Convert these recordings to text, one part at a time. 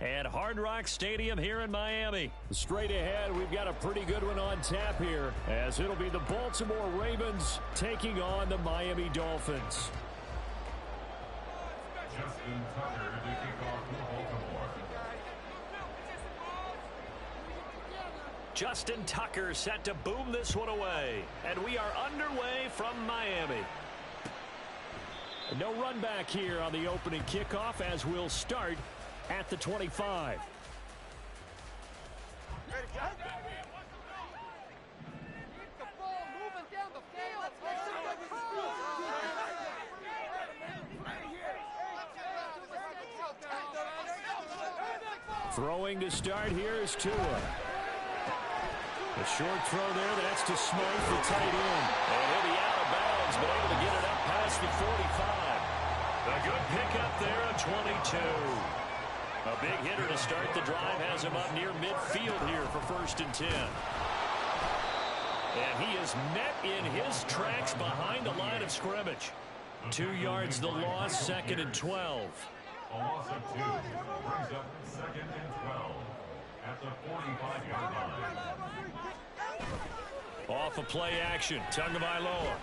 at Hard Rock Stadium here in Miami. Straight ahead, we've got a pretty good one on tap here, as it'll be the Baltimore Ravens taking on the Miami Dolphins. Justin Tucker to kick off for Baltimore. Justin Tucker set to boom this one away. And we are underway from Miami. No run back here on the opening kickoff as we'll start at the 25. Ready, Keep the ball moving down the field. Let's make some good throws. Throwing to start here is Tua. A short throw there, that's to Smythe, the tight end. And he'll be out of bounds, but able to get it up past the 45. A good pickup there at 22. A big hitter to start the drive has him up near midfield here for 1st and 10. And he is met in his tracks behind the line of scrimmage. 2 yards the loss, 2nd and 12. A loss of 2 brings up 2nd and 12 at the 45-yard line. Off a play action, Tagovailoa.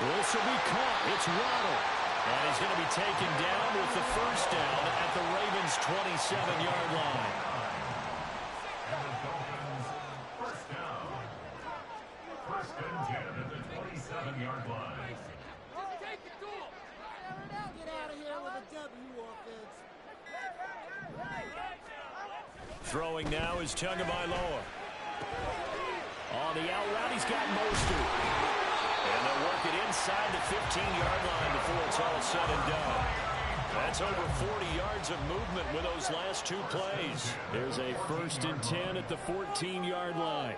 This will be caught. It's Waddle. And he's going to be taken down with the 1st down at the Ravens' 27-yard line. And the Dolphins, 1st down. 1st and 10 at the 27-yard line. Take it to him. Get out of here with a W offense. Throwing now is Tagovailoa. On the out route, he's got Mostert. And they'll work it inside the 15-yard line before it's all said and done. That's over 40 yards of movement with those last 2 plays. There's a 1st and 10 at the 14-yard line.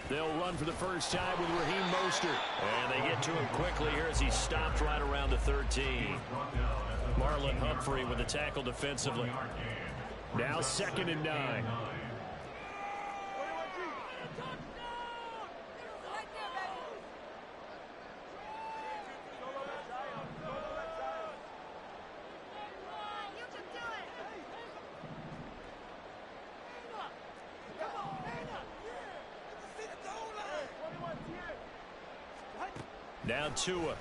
They'll run for the first time with Raheem Mostert. And they get to him quickly here as he's stopped right around the 13. Marlon Humphrey with the tackle defensively. Now 2nd and 9. Now Tua.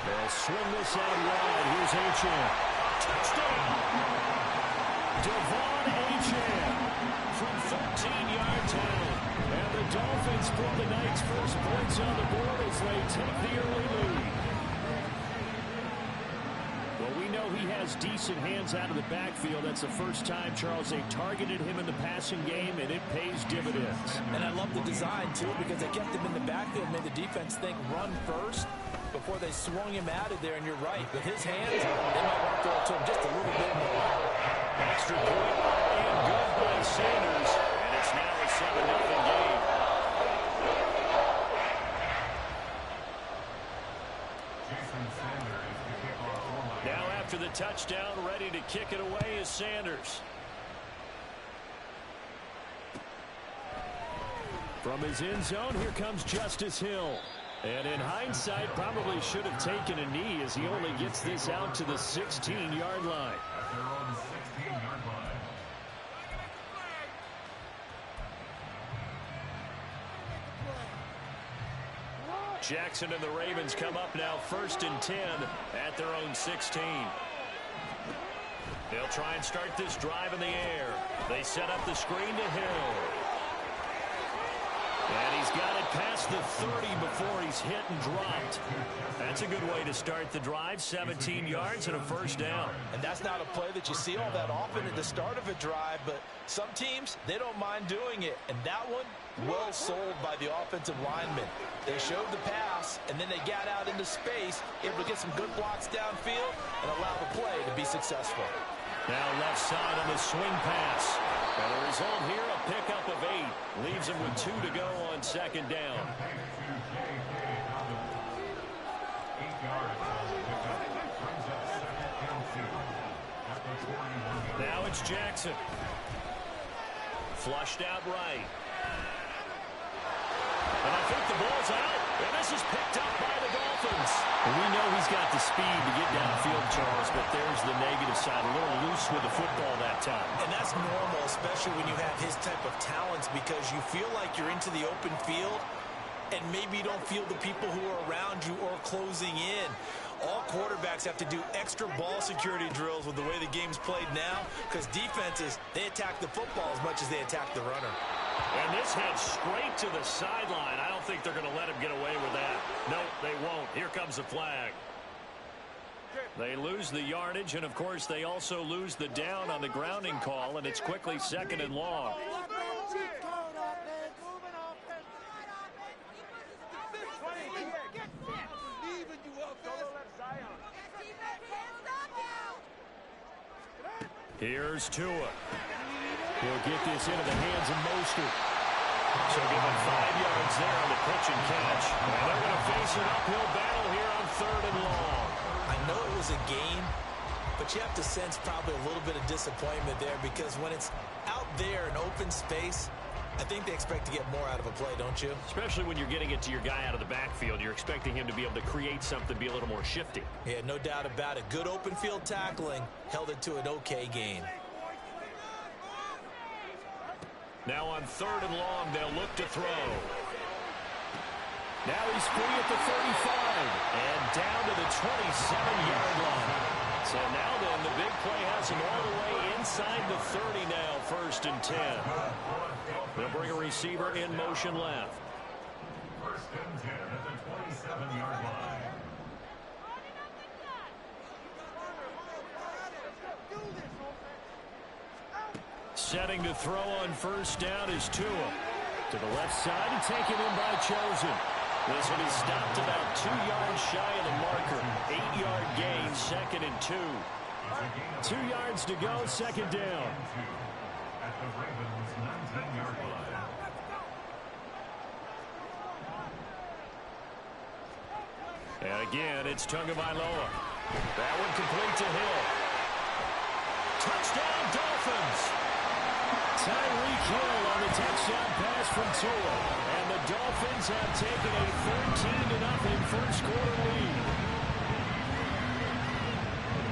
They'll swing this out wide. Here's Achane. Touchdown! Devon Achane From 13-yards out. And the Dolphins put the night's first points on the board as they take the early lead. Well, we know he has decent hands out of the backfield. That's the first time, Charles, they targeted him in the passing game, and it pays dividends. And I love the design, too, because they kept him in the backfield, made the defense think run first before they swung him out of there. And you're right, with his hands, they might want to throw it to him just a little bit more. Extra point and good by Sanders. And it's now a 7-0 game. Now after the touchdown, ready to kick it away is Sanders. From his end zone, here comes Justice Hill. And in hindsight, probably should have taken a knee as he only gets this out to the 16-yard line. At their own 16-yard line. Jackson and the Ravens come up now 1st and 10 at their own 16. They'll try and start this drive in the air. They set up the screen to Hill. And he's got it past the 30 before he's hit and dropped. That's a good way to start the drive. 17 yards and a 1st down. And that's not a play that you see all that often at the start of a drive, but some teams, they don't mind doing it. And that one, well sold by the offensive linemen. They showed the pass, and then they got out into space, able to get some good blocks downfield and allow the play to be successful. Now left side on the swing pass. And the result here, a pickup of 8. Leaves him with 2 to go on 2nd down. Now it's Jackson. Flushed out right. And I think the ball's out. And this is picked up by the Dolphins. We know he's got the speed to get downfield, Charles, but there's the negative side. A little loose with the football that time. And that's normal, especially when you have his type of talents, because you feel like you're into the open field and maybe you don't feel the people who are around you or closing in. All quarterbacks have to do extra ball security drills with the way the game's played now, because defenses, they attack the football as much as they attack the runner. And this heads straight to the sideline. I don't think they're going to let him get away with that. No, they won't. Here comes the flag. They lose the yardage, and, of course, they also lose the down on the grounding call, and it's quickly 2nd and long. Here's Tua. He'll get this into the hands of Mostert. So give him 5 yards there on the pitch and catch. And they're going to face an uphill battle here on 3rd and long. I know it was a gain, but you have to sense probably a little bit of disappointment there, because when it's out there in open space, I think they expect to get more out of a play, don't you? Especially when you're getting it to your guy out of the backfield. You're expecting him to be able to create something, be a little more shifty. Yeah, no doubt about it. Good open field tackling held it to an okay gain. Now on 3rd and long, they'll look to throw. Now he's free at the 35. And down to the 27-yard line. So now then, the big play has him all the way inside the 30 now, 1st and 10. They'll bring a receiver in motion left. 1st and 10 at the 27-yard line. Setting to throw on 1st down is Tua. To the left side and taken in by Chosen. This will be stopped about 2 yards shy of the marker. 8-yard gain, 2nd and 2. 2 yards to go, 2nd down. At the Ravens' 19-yard line. And again, it's Tagovailoa. That one complete to Hill. Touchdown, Dolphins! Tyreek Hill on the touchdown pass from Tua. And the Dolphins have taken a 13-0 first quarter lead.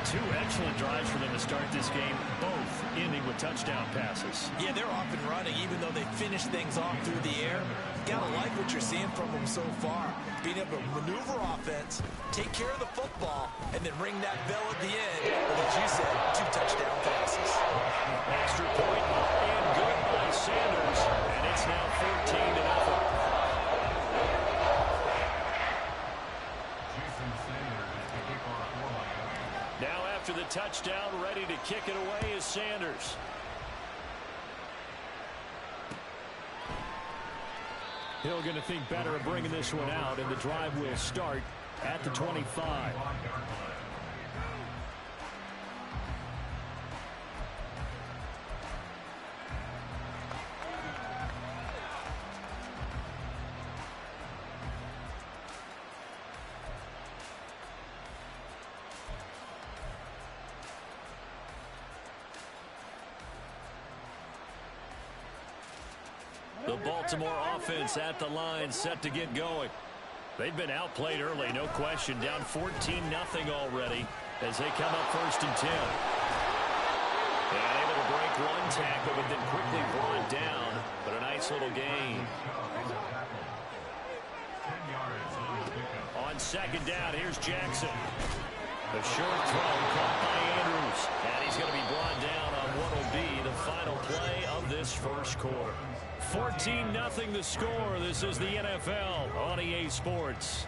2 excellent drives for them to start this game, both ending with touchdown passes. Yeah, they're off and running, even though they finish things off through the air. Gotta like what you're seeing from them so far. Being able to maneuver offense, take care of the football, and then ring that bell at the end. But as you said, 2 touchdown passes. Extra point and good by Sanders. And it's now 14-0. Now after the touchdown, ready to kick it away is Sanders. Hill going to think better of bringing this one out, and the drive will start at the 25. The Baltimore offense at the line, set to get going. They've been outplayed early, no question. Down 14-0 already as they come up 1st and 10. And able to break one tackle, but then quickly brought down. But a nice little gain. On 2nd down, here's Jackson. The short throw caught by Andrews. And he's going to be brought down on what will be the final play of this first quarter. 14-0 the score. This is the NFL on EA Sports.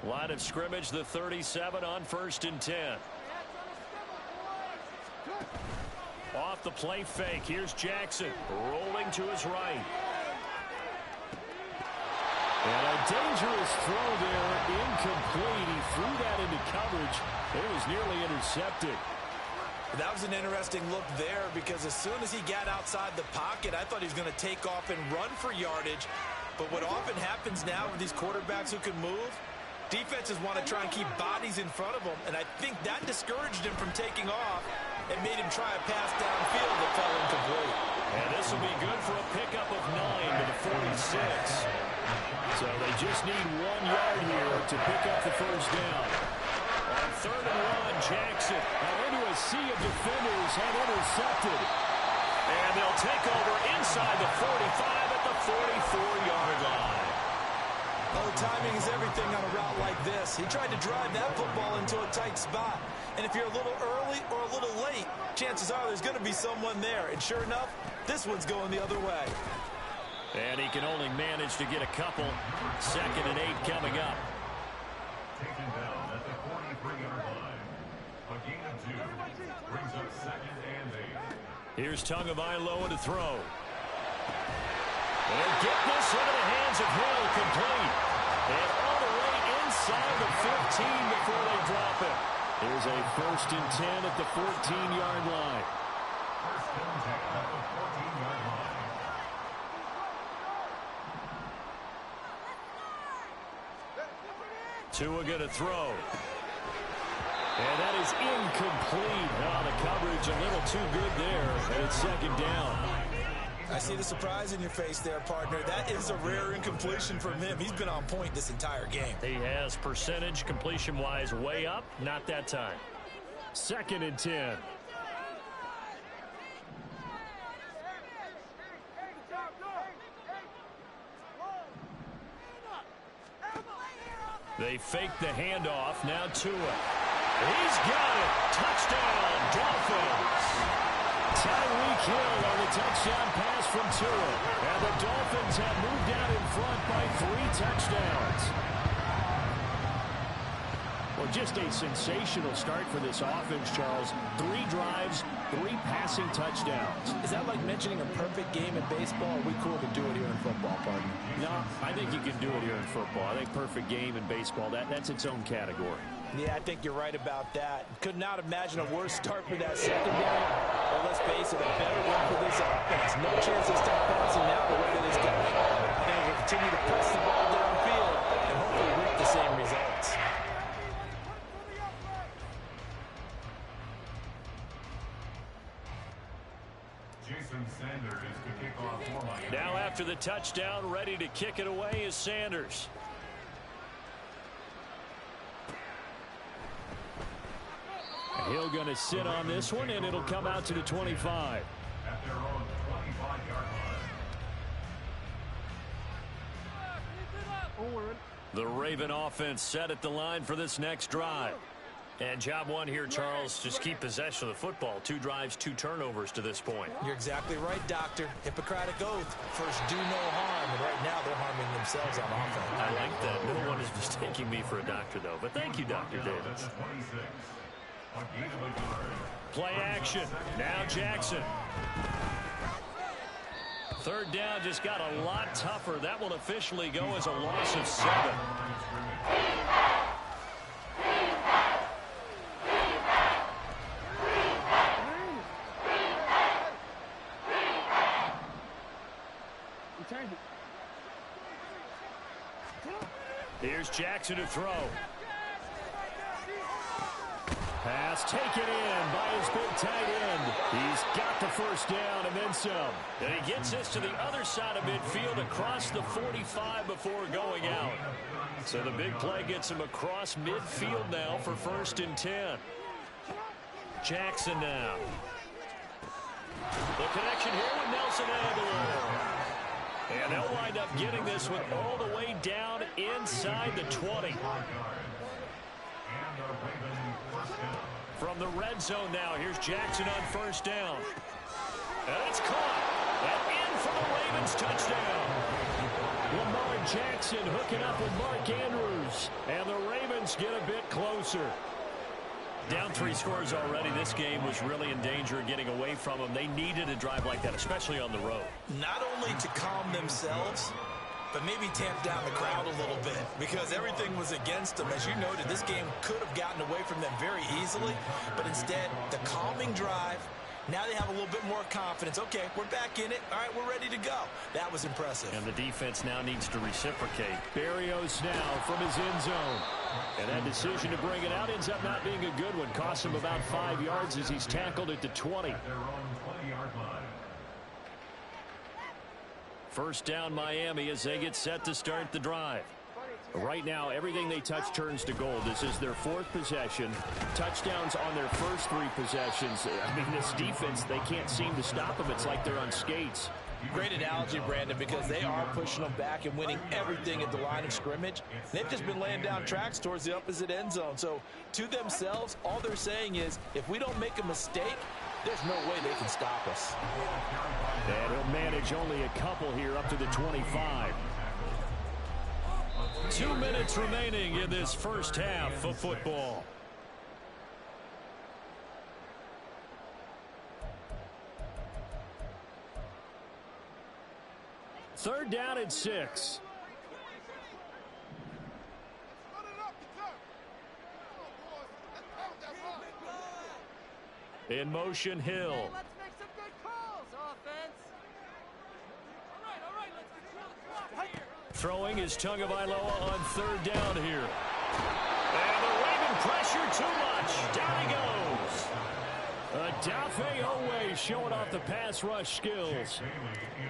Line of scrimmage, the 37 on 1st and 10. Off the play fake, here's Jackson rolling to his right. And a dangerous throw there, incomplete. He threw that into coverage. It was nearly intercepted. That was an interesting look there, because as soon as he got outside the pocket, I thought he was going to take off and run for yardage. But what often happens now with these quarterbacks who can move, Defenses want to try and keep bodies in front of them, and I think that discouraged him from taking off and made him try a pass downfield that fell incomplete. And this will be good for a pickup of 9 to the 46. So they just need 1 yard here to pick up the first down. On 3rd and 1, Jackson into a sea of defenders had intercepted. And they'll take over inside the 45 at the 44-yard line. Oh, timing is everything on a route like this. He tried to drive that football into a tight spot. And if you're a little early or a little late, chances are there's going to be someone there. And sure enough, this one's going the other way. And he can only manage to get a couple. 2nd and 8 coming up. Taken down at the 43-yard line. A gain of 2 brings up 2nd and 8. Here's Tagovailoa to throw. They'll get this into the hands of Hill, complete. And all the way inside the 15 before they drop it. Here's a 1st and 10 at the 14-yard line. 1st and 10 at the 14-yard line. Tua going to throw. And that is incomplete. Oh, the coverage a little too good there. And it's 2nd down. I see the surprise in your face there, partner. That is a rare incompletion from him. He's been on point this entire game. He has percentage completion-wise way up. Not that time. 2nd and 10. They fake the handoff. Now Tua. He's got it. Touchdown, Dolphins. Tyreek Hill on the touchdown pass from Tua. And the Dolphins have moved out in front by 3 touchdowns. Well, just a sensational start for this offense, Charles. 3 drives, 3 passing touchdowns. Is that like mentioning a perfect game in baseball? Or are we cool to do it here in football, partner? No, I think you can do it here in football. I think perfect game in baseball, that's its own category. Yeah, I think you're right about that. Could not imagine a worse start for that secondary. But let's face it, a better one for this offense. No chance to stop passing now the way that it's going. I think we'll continue to press the ball downfield and hopefully reap the same results. Sanders to kick off for Miami. Now after the touchdown, ready to kick it away is Sanders. Hill going to sit on this one, and it'll come out to the 25. At their own 25-yard line. The Raven offense set at the line for this next drive. And job one here, Charles, just keep possession of the football. 2 drives, 2 turnovers to this point. You're exactly right, Doctor. Hippocratic oath. First, do no harm. And right now, they're harming themselves on offense. I like that. No one is mistaking me for a doctor, though. But thank you, Dr. Davis. Play action. Now Jackson. 3rd down just got a lot tougher. That will officially go as a loss of 7. Here's Jackson to throw. Pass taken in by his big tight end. He's got the first down and then some. And he gets this to the other side of midfield across the 45 before going out. So the big play gets him across midfield now for 1st and 10. Jackson now. The connection here with Nelson Aguilar. And they'll wind up getting this one all the way down inside the 20. From the red zone now, here's Jackson on 1st down. And it's caught. And in for the Ravens touchdown. Lamar Jackson hooking up with Mark Andrews. And the Ravens get a bit closer. Down 3 scores already. This game was really in danger of getting away from them. They needed a drive like that, especially on the road. Not only to calm themselves, but maybe tamp down the crowd a little bit because everything was against them. As you noted, this game could have gotten away from them very easily, but instead, the calming drive, now they have a little bit more confidence. Okay, we're back in it. All right, we're ready to go. That was impressive. And the defense now needs to reciprocate. Berrios now from his end zone. And that decision to bring it out ends up not being a good one. Costs him about 5 yards as he's tackled at the 20. At their own 20-yard line. First down Miami as they get set to start the drive. Right now, everything they touch turns to gold. This is their 4th possession. Touchdowns on their first 3 possessions. I mean, this defense, they can't seem to stop them. It's like they're on skates. Great analogy, Brandon, because they are pushing them back and winning everything at the line of scrimmage. They've just been laying down tracks towards the opposite end zone. So to themselves, all they're saying is, if we don't make a mistake, there's no way they can stop us. And he'll manage only a couple here up to the 25. 2 minutes remaining in this first half of football. Third down and 6. In motion, Hill. Hey, let's make some good calls, offense. All right, let's get the clock here. Throwing is Tagovailoa on third down here. And the Raven pressure too much. Down he goes. Dafe Owe showing off the pass rush skills.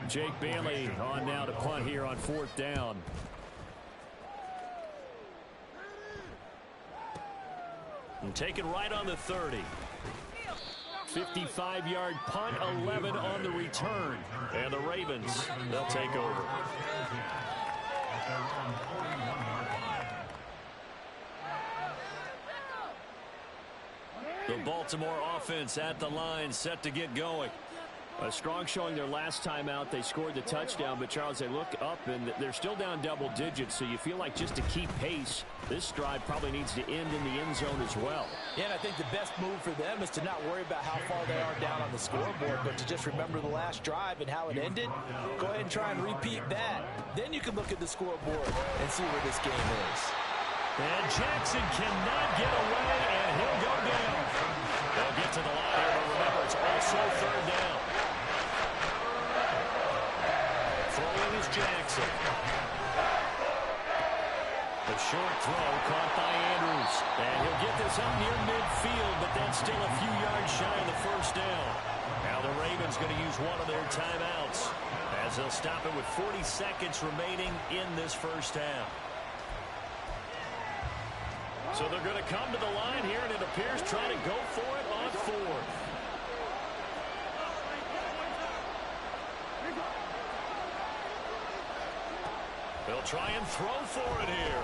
Jake Bailey on now to punt here on 4th down. And taken right on the 30. 55-yard punt, 11 on the return. And the Ravens, they'll take over. At their own 41-yard line. The Baltimore offense at the line, set to get going. A strong showing their last time out. They scored the touchdown, but Charles, they look up and they're still down double digits, so you feel like just to keep pace, this drive probably needs to end in the end zone as well. Yeah, and I think the best move for them is to not worry about how far they are down on the scoreboard, but to just remember the last drive and how it ended. Go ahead and try and repeat that. Then you can look at the scoreboard and see where this game is. And Jackson cannot get away, and he'll go down. They'll get to the line here, but remember, it's also third down. Throwing is Jackson. The short throw caught by Andrews. And he'll get this up near midfield, but that's still a few yards shy of the first down. Now the Ravens going to use one of their timeouts as they'll stop it with 40 seconds remaining in this first half. So they're going to come to the line here, and it appears trying to go for it on 4th. They'll try and throw for it here.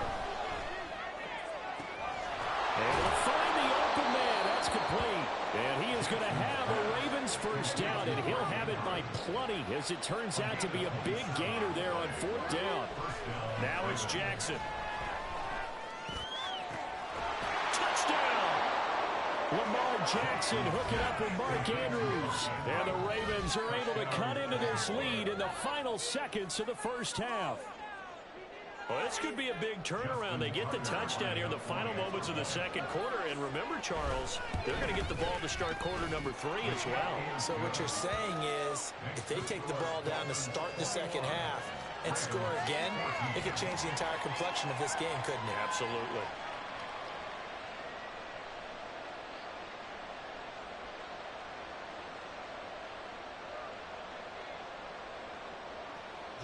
And they'll find the open man. That's complete. And he is going to have a Ravens first down, and he'll have it by plenty, as it turns out to be a big gainer there on 4th down. Now it's Jackson. Lamar Jackson hooking up with Mark Andrews. And the Ravens are able to cut into this lead in the final seconds of the first half. Well, this could be a big turnaround. They get the touchdown here in the final moments of the second quarter. And remember, Charles, they're going to get the ball to start quarter number 3 as well. So what you're saying is, if they take the ball down to start the second half and score again, it could change the entire complexion of this game, couldn't it? Absolutely.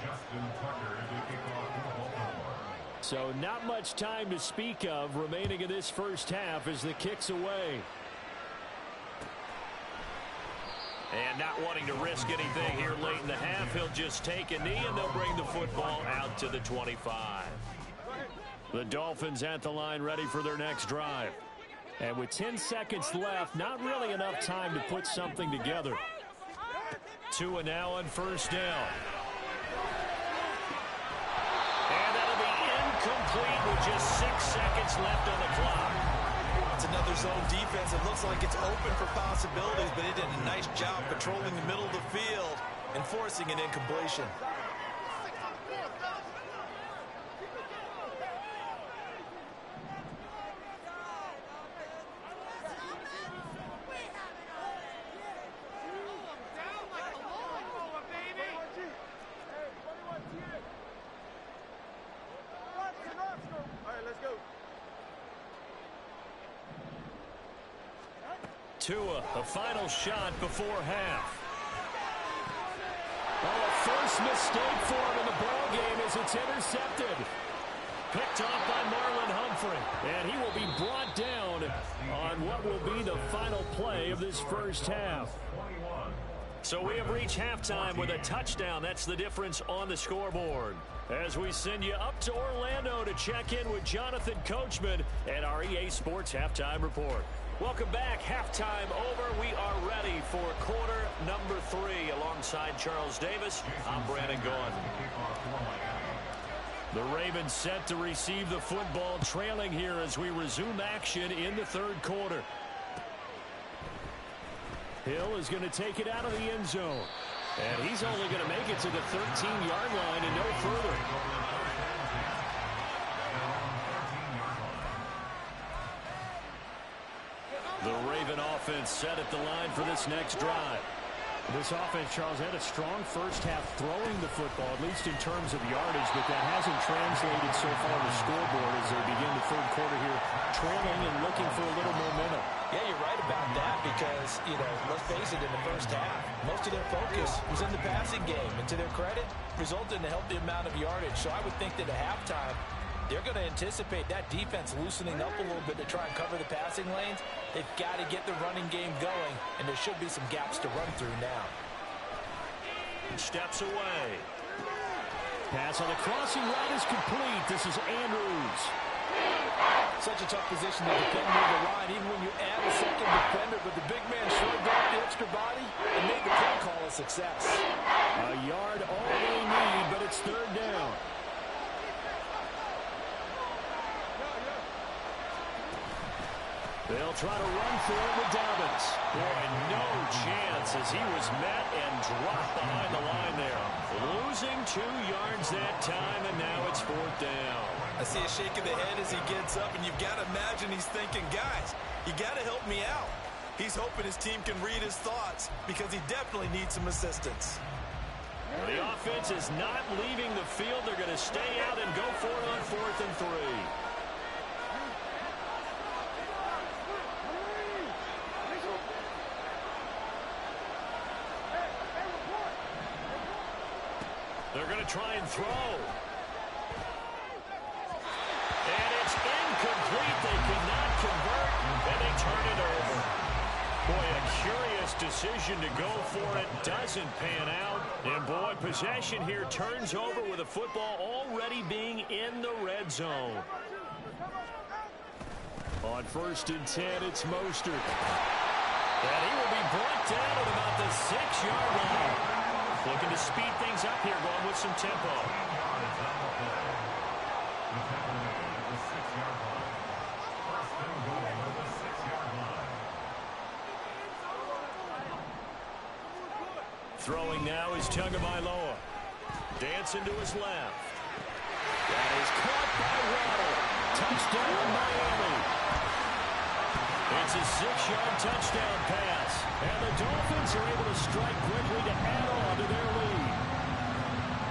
Justin Tucker to kick off for Baltimore. So not much time to speak of remaining in this first half as the kick's away. And not wanting to risk anything here late in the half, he'll just take a knee, and they'll bring the football out to the 25. The Dolphins at the line ready for their next drive. And with 10 seconds left, not really enough time to put something together. 2 and now on first down. And that'll be incomplete with just 6 seconds left on the clock. It's another zone defense. It looks like it's open for possibilities, but he did a nice job patrolling the middle of the field and forcing an incompletion. Tua, the final shot before half. Oh, a first mistake for him in the ball game as it's intercepted. Picked off by Marlon Humphrey. And he will be brought down on what will be the final play of this first half. So we have reached halftime with a touchdown. That's the difference on the scoreboard. As we send you up to Orlando to check in with Jonathan Coachman and our EA Sports Halftime Report. Welcome back. Halftime over. We are ready for quarter number 3. Alongside Charles Davis, I'm Brandon Gaudin. The Ravens set to receive the football, trailing here as we resume action in the third quarter. Hill is going to take it out of the end zone. And he's only going to make it to the 13-yard line and no further. The Raven offense set at the line for this next drive. This offense, Charles, had a strong first half throwing the football, at least in terms of yardage, but that hasn't translated so far on the scoreboard as they begin the third quarter here, trailing and looking for a little momentum. Yeah, you're right about that because, let's face it, in the first half, most of their focus was in the passing game. And to their credit, resulted in a healthy amount of yardage. So I would think that at halftime, they're going to anticipate that defense loosening up a little bit to try and cover the passing lanes. They've got to get the running game going, and there should be some gaps to run through now. Steps away. Pass on the crossing route is complete. This is Andrews. Such a tough position to defend near the line, even when you add a second defender, but the big man shrugged off the extra body and made the play call a success. A yard all they need, but it's third down. They'll try to run for it with Dobbins. Boy, no chance as he was met and dropped behind the line there. Losing 2 yards that time, and now it's fourth down. I see a shake of the head as he gets up, and you've got to imagine he's thinking, guys, you got to help me out. He's hoping his team can read his thoughts because he definitely needs some assistance. The offense is not leaving the field. They're going to stay out and go for it on 4th and 3. They're going to try and throw. And it's incomplete. They cannot convert, and they turn it over. Boy, a curious decision to go for it. Doesn't pan out. And, boy, possession here turns over with the football already being in the red zone. On 1st and 10, it's Mostert. And he will be brought down at about the 6-yard line. Looking to speed things up here, going with some tempo. Throwing now is Tagovailoa. Dancing to his left. That is caught by Waddle. Touchdown, Miami. It's a 6-yard touchdown pass. And the Dolphins are able to strike quickly to add on to their lead.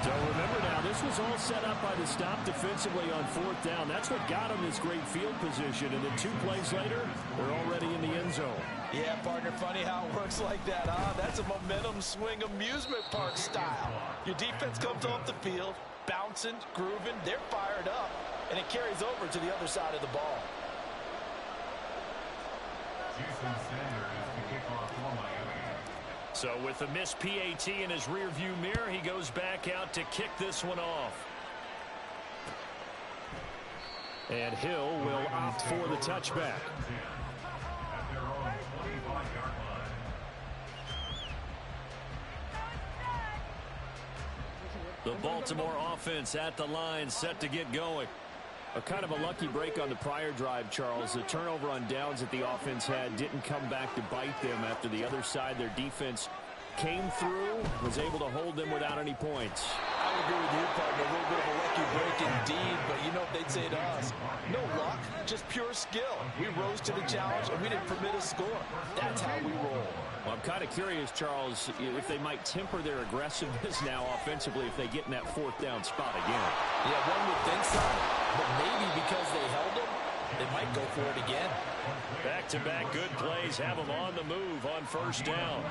So remember now, this was all set up by the stop defensively on 4th down. That's what got them this great field position. And then 2 plays later, they're already in the end zone. Yeah, partner, funny how it works like that, huh? That's a momentum swing amusement park style. Your defense comes off the field, bouncing, grooving, they're fired up, and it carries over to the other side of the ball. So with a missed PAT in his rearview mirror, he goes back out to kick this one off. And Hill will opt for the touchback. The Baltimore offense at the line, set to get going. A kind of a lucky break on the prior drive, Charles. The turnover on downs that the offense had didn't come back to bite them after the other side. Their defense came through, was able to hold them without any points. I would agree with you, partner. A little bit of a lucky break indeed, but you know what they'd say to us? No luck, just pure skill. We rose to the challenge, and we didn't permit a score. That's how we roll. Well, I'm kind of curious, Charles, if they might temper their aggressiveness now offensively if they get in that 4th down spot again. Yeah, one would think so, but maybe because they held them, they might go for it again. Back-to-back good plays have them on the move on first down.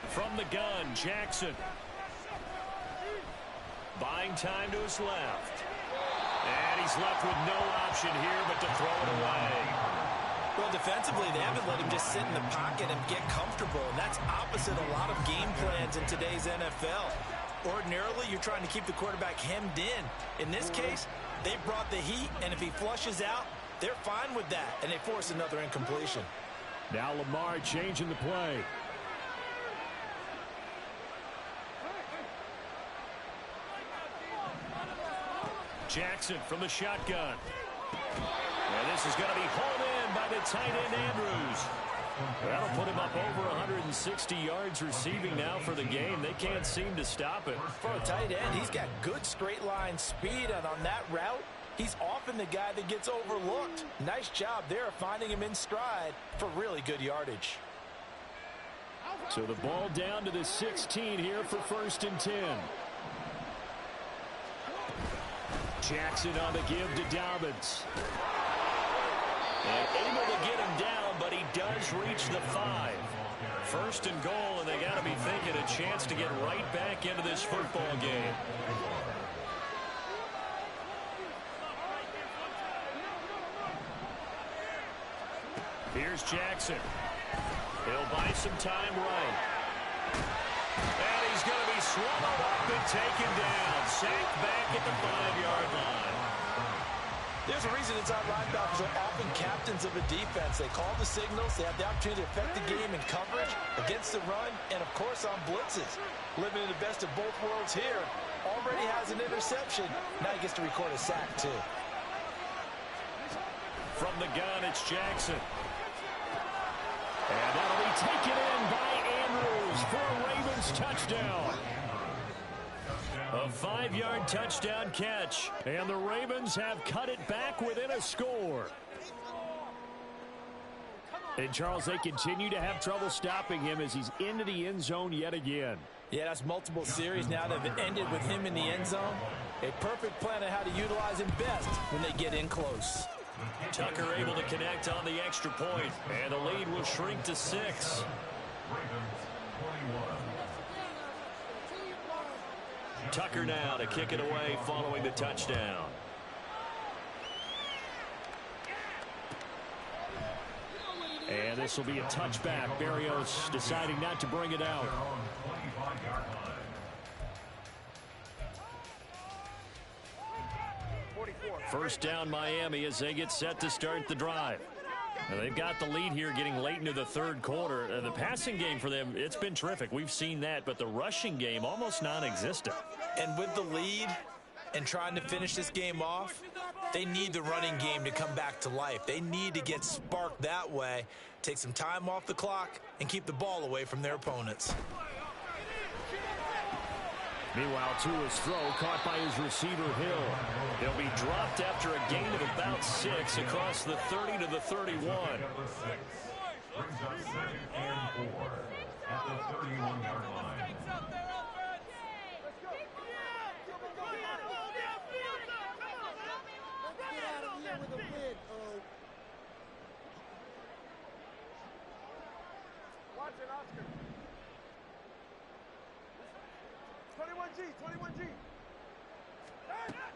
From the gun, Jackson. Buying time to his left. And he's left with no option here but to throw it away. Well, defensively, they haven't let him just sit in the pocket and get comfortable, and that's opposite a lot of game plans in today's NFL. Ordinarily, you're trying to keep the quarterback hemmed in. In this case, they brought the heat, and if he flushes out, they're fine with that, and they force another incompletion. Now Lamar changing the play. Jackson from the shotgun. And this is going to be hauled in by the tight end, Andrews. That'll put him up over 160 yards receiving now for the game. They can't seem to stop it. For a tight end, he's got good straight line speed, and on that route, he's often the guy that gets overlooked. Nice job there of finding him in stride for really good yardage. So the ball down to the 16 here for 1st and 10. Jackson on the give to Dobbins. And able to get him down, but he does reach the 5. 1st and goal, and they got to be thinking a chance to get right back into this football game. Here's Jackson. He'll buy some time right. And he's going to be swallowed up and taken down. Sacked back at the 5-yard line. There's a reason inside linebackers are often captains of a defense. They call the signals. They have the opportunity to affect the game in coverage, against the run, and, of course, on blitzes. Living in the best of both worlds here. Already has an interception. Now he gets to record a sack, too. From the gun, it's Jackson. And that'll be taken in by Andrews for a Ravens touchdown. A 5-yard touchdown catch. And the Ravens have cut it back within a score. And, Charles, they continue to have trouble stopping him as he's into the end zone yet again. Yeah, that's multiple series now that have ended with him in the end zone. A perfect plan on how to utilize him best when they get in close. Tucker able to connect on the extra point, and the lead will shrink to 6. Tucker now to kick it away following the touchdown. And this will be a touchback. Barrios deciding not to bring it out. First down Miami as they get set to start the drive. Now they've got the lead here getting late into the 3rd quarter. The passing game for them, it's been terrific. We've seen that, but the rushing game almost non-existent. And with the lead and trying to finish this game off, they need the running game to come back to life. They need to get sparked that way, take some time off the clock, and keep the ball away from their opponents. Meanwhile, Tua's throw caught by his receiver, Hill. He'll be dropped after a gain of about 6 across the 30 to the 31. Brings up 2nd and 4 at the 31-yard line. Watch it, Oscar. 21G, 21G.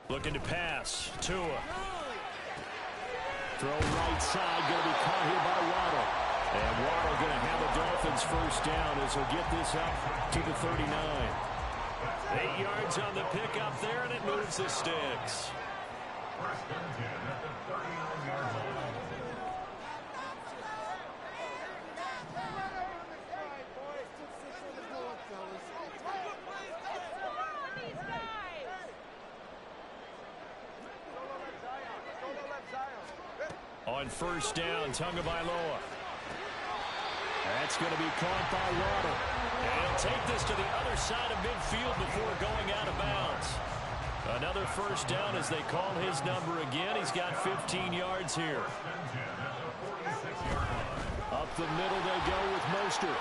Looking to pass. Tua. Throw right side, going to be caught here by Waddle. And Waddle going to have the Dolphins first down as he'll get this up to the 39. 8 yards on the pickup there, and it moves the sticks. 1st and 10 at the 39-yard line. On first down, Tagovailoa. That's going to be caught by Waddle. And he'll take this to the other side of midfield before going out of bounds. Another first down as they call his number again. He's got 15 yards here. Up the middle they go with Mostert.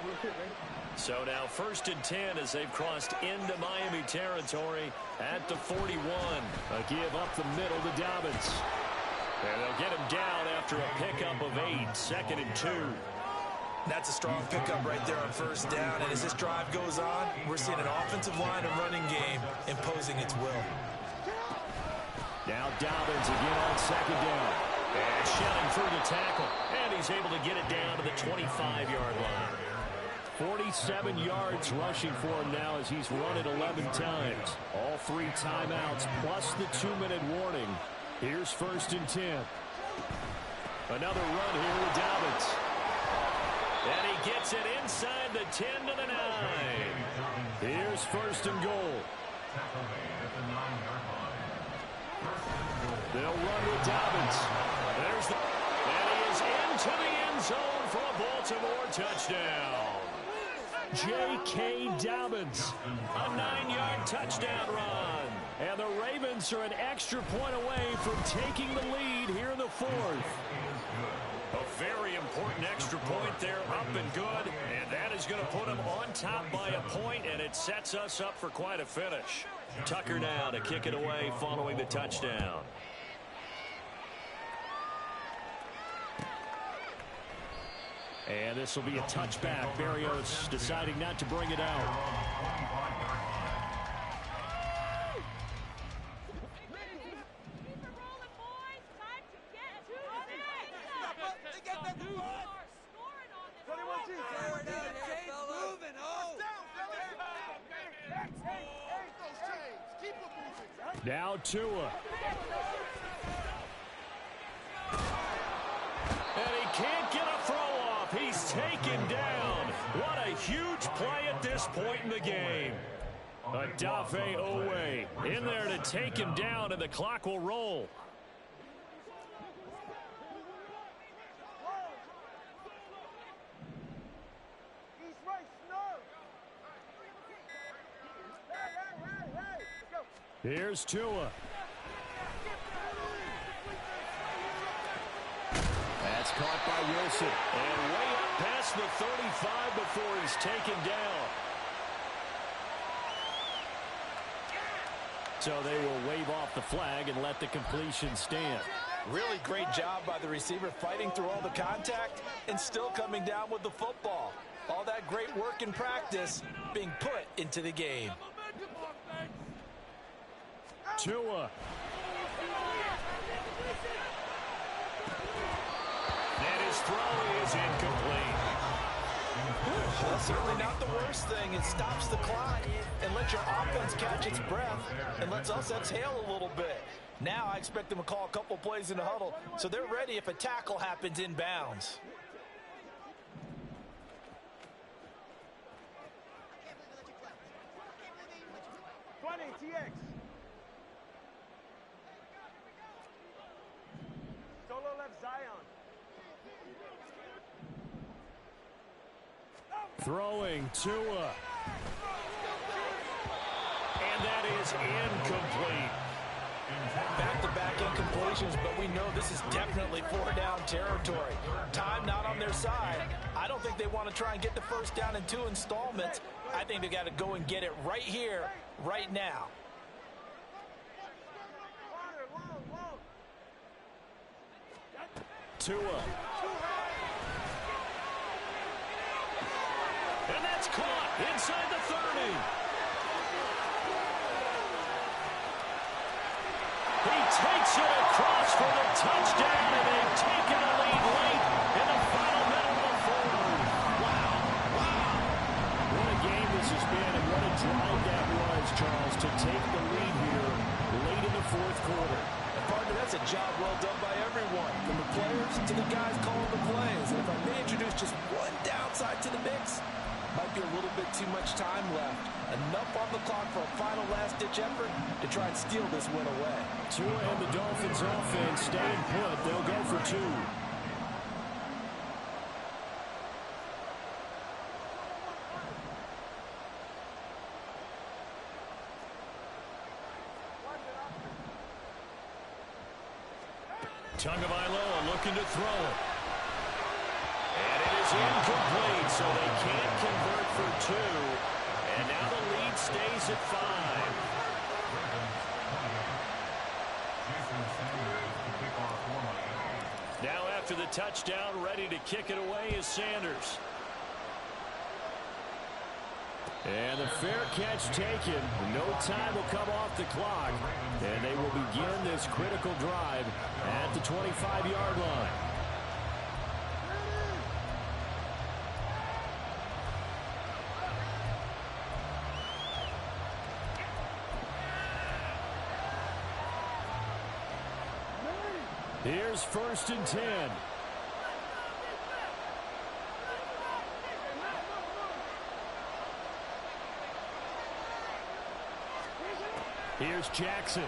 So now 1st and 10 as they've crossed into Miami territory at the 41. A give up the middle to Dobbins. And they'll get him down after a pickup of 8, 2nd and 2. That's a strong pickup right there on 1st down. And as this drive goes on, we're seeing an offensive line and running game imposing its will. Now Dobbins again on 2nd down. And shelling through the tackle. And he's able to get it down to the 25-yard line. 47 yards rushing for him now as he's run it 11 times. All 3 timeouts plus the 2-minute warning. Here's 1st and 10. Another run here with Dobbins. And he gets it inside the 10 to the 9. Here's 1st and goal. They'll run with Dobbins. And he is into the end zone for a Baltimore touchdown. J.K. Dobbins. A 9-yard touchdown run. And the Ravens are an extra point away from taking the lead here in the 4th. A very important extra point there, up and good. And that is going to put them on top by a point, and it sets us up for quite a finish. Tucker now to kick it away following the touchdown. And this will be a touchback. Berrios deciding not to bring it out. Now Tua. And he can't get a throw off. He's taken down. What a huge play at this point in the game. Adafe Owe in there to take him down, and the clock will roll. Here's Tua. That's caught by Wilson. And way up past the 35 before he's taken down. So they will wave off the flag and let the completion stand. Really great job by the receiver fighting through all the contact and still coming down with the football. All that great work in practice being put into the game. Tua. And his throw is incomplete. That's certainly not the worst thing. It stops the clock and lets your offense catch its breath and lets us exhale a little bit. Now I expect them to call a couple plays in the huddle so they're ready if a tackle happens inbounds. Throwing Tua. And that is incomplete. Back-to-back incompletions, but we know this is definitely 4-down territory. Time not on their side. I don't think they want to try and get the 1st down in 2 installments. I think they got to go and get it right here, right now. Tua. And that's caught inside the 30. He takes it across for the touchdown, and they've taken the lead late in the final minute of the 4th. Wow. What a game this has been, and what a drive that was, Charles, to take the lead here late in the 4th quarter. And partner, that's a job well done by everyone, from the players to the guys calling the plays. And if I may introduce just one downside to the mix, might be a little bit too much time left. Enough on the clock for a final last-ditch effort to try and steal this win away. Tua and the Dolphins offense staying put. They'll go for 2. Tagovailoa looking to throw it. And it is It's incomplete, so they can't convert for two. And now the lead stays at 5. Now after the touchdown, ready to kick it away is Sanders. And the fair catch taken. No time will come off the clock. And they will begin this critical drive at the 25-yard line. Here's 1st and 10. Here's Jackson.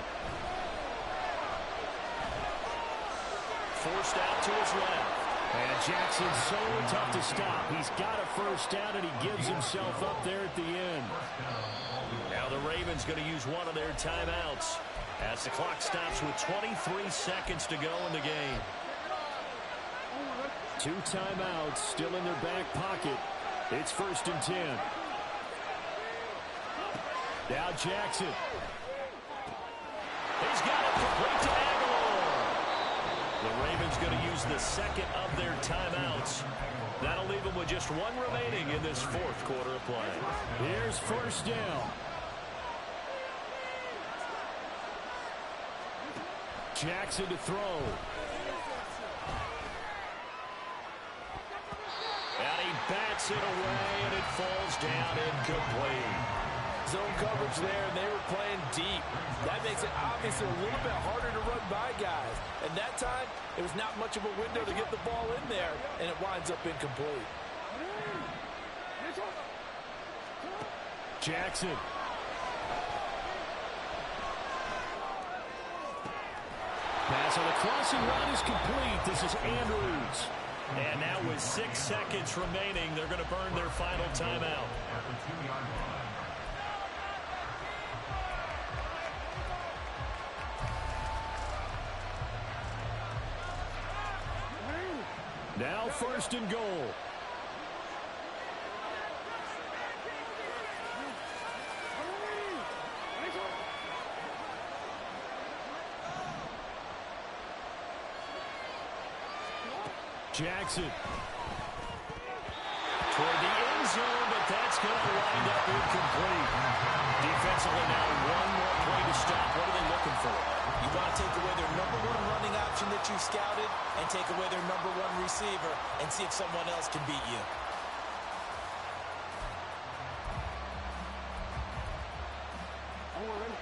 Forced out to his left. And Jackson's so tough to stop. He's got a 1st down, and he gives himself up there at the end. Now the Ravens going to use one of their timeouts as the clock stops with 23 seconds to go in the game. 2 timeouts still in their back pocket. It's 1st and 10. Now Jackson. He's got it complete to Aguilar. The Ravens going to use the second of their timeouts. That'll leave them with just one remaining in this 4th quarter of play. Here's 1st down. Jackson to throw. And he bats it away, and it falls down incomplete. Zone coverage there, and they were playing deep. That makes it obviously a little bit harder to run by guys. And that time, it was not much of a window to get the ball in there, and it winds up incomplete. Jackson. Pass on the crossing route is complete. This is Andrews. And now with 6 seconds remaining, they're going to burn their final timeout. Now 1st and goal. Jackson. Toward the end zone, but that's going to wind up incomplete. Defensively now, one more play to stop. What are they looking for? You want to take away their #1 running option that you scouted and take away their #1 receiver and see if someone else can beat you.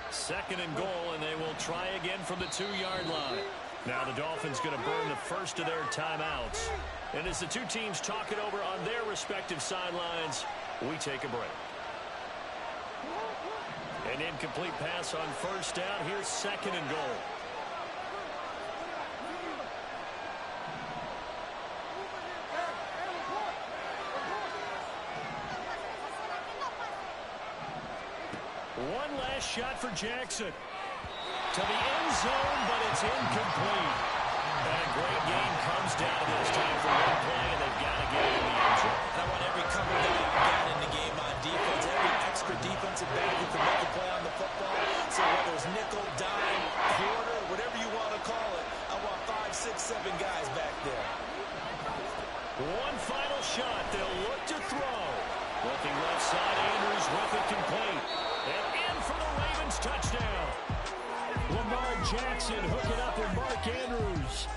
Second and goal, and they will try again from the 2-yard line. Now the Dolphins going to burn the first of their timeouts. And as the two teams talk it over on their respective sidelines, we take a break. An incomplete pass on 1st down. Here's 2nd and goal. One last shot for Jackson. To the end zone, but it's incomplete. And a great game comes down to this time for one play, and they've got to get it in the end zone. And I want every cover guy down in the game on defense, every extra defensive back who can make a play on the football. So whether it's nickel, dime, quarter, whatever you want to call it, I want 5, 6, 7 guys back there. One final shot. They'll look to throw. Looking left side, Andrews with it complete. And in for the Ravens touchdown. Lamar Jackson hooking up with Mark Andrews.